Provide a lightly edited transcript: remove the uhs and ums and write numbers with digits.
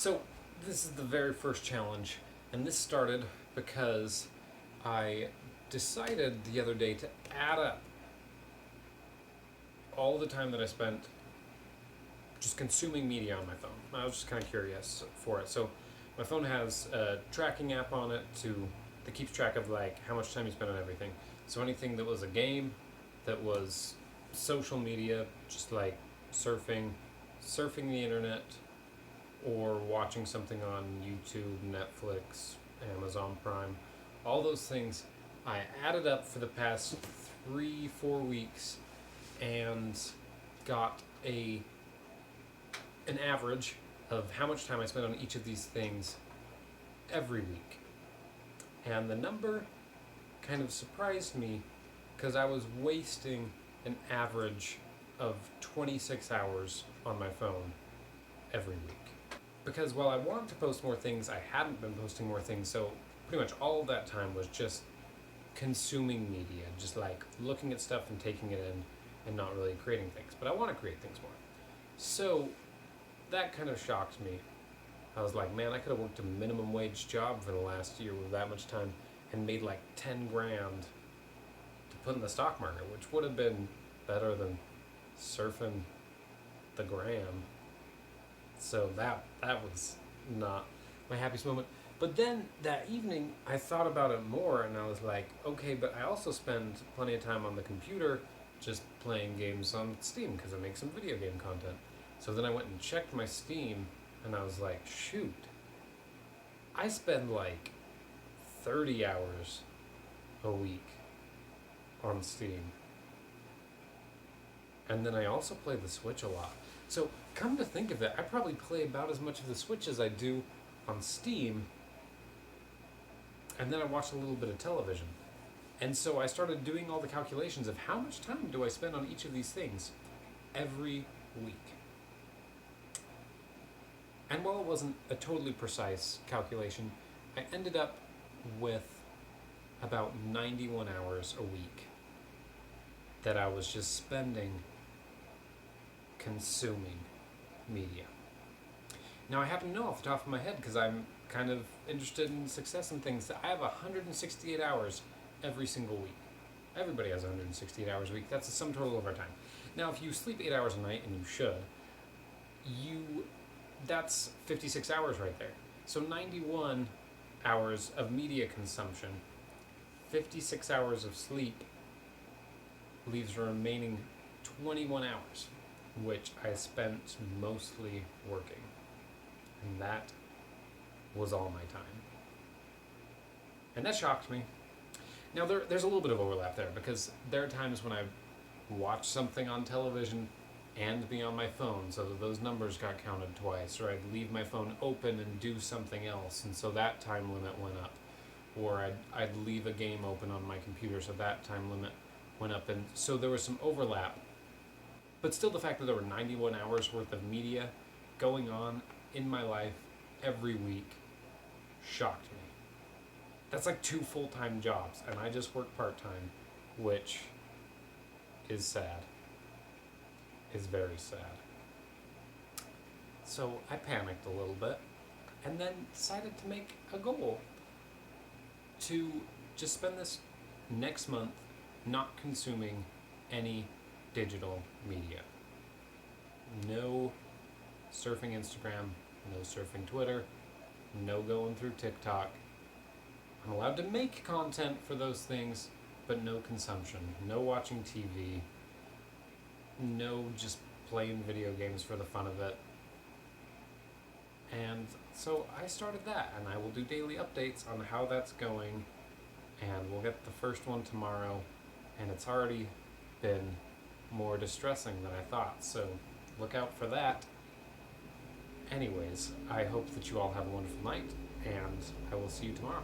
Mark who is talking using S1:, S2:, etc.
S1: So this is the very first challenge, and this started because I decided the other day to add up all the time that I spent just consuming media on my phone. I was just kind of curious for it. So my phone has a tracking app on it that keeps track of like how much time you spend on everything. So anything that was a game, that was social media, just like surfing the internet, or watching something on YouTube, Netflix, Amazon Prime, all those things I added up for the past 3-4 weeks and got an average of how much time I spent on each of these things every week. And the number kind of surprised me because I was wasting an average of 26 hours on my phone every week. Because while I wanted to post more things, I hadn't been posting more things, so pretty much all of that time was just consuming media, just like looking at stuff and taking it in and not really creating things. But I want to create things more. So that kind of shocked me. I was like, man, I could have worked a minimum wage job for the last year with that much time and made like 10 grand to put in the stock market, which would have been better than surfing the gram. So that was not my happiest moment. But then that evening, I thought about it more, and I was like, okay, but I also spend plenty of time on the computer just playing games on Steam because I make some video game content. So then I went and checked my Steam, and I was like, shoot, I spend like 30 hours a week on Steam. And then I also play the Switch a lot. So come to think of it, I probably play about as much of the Switch as I do on Steam. And then I watch a little bit of television. And so I started doing all the calculations of how much time do I spend on each of these things every week. And while it wasn't a totally precise calculation, I ended up with about 91 hours a week that I was just spending consuming media. Now I happen to know off the top of my head, because I'm kind of interested in success and things, that I have 168 hours every single week. Everybody has 168 hours a week. That's the sum total of our time. Now if you sleep 8 hours a night, and you should, that's 56 hours right there. So 91 hours of media consumption, 56 hours of sleep, leaves a remaining 21 hours, which I spent mostly working. And that was all my time. And that shocked me. Now there's a little bit of overlap there, because there are times when I watch something on television and be on my phone, so that those numbers got counted twice, or I'd leave my phone open and do something else, and so that time limit went up. Or I'd leave a game open on my computer, so that time limit went up, and so there was some overlap. But still, the fact that there were 91 hours worth of media going on in my life every week shocked me. That's like 2 full-time jobs, and I just work part-time, which is sad. Is very sad. So I panicked a little bit, and then decided to make a goal to just spend this next month not consuming any digital media. No surfing Instagram, no surfing Twitter, no going through TikTok. I'm allowed to make content for those things, but no consumption, no watching TV, no just playing video games for the fun of it. And so I started that, and I will do daily updates on how that's going, and we'll get the first one tomorrow, and it's already been more distressing than I thought, so look out for that. Anyways, I hope that you all have a wonderful night, and I will see you tomorrow.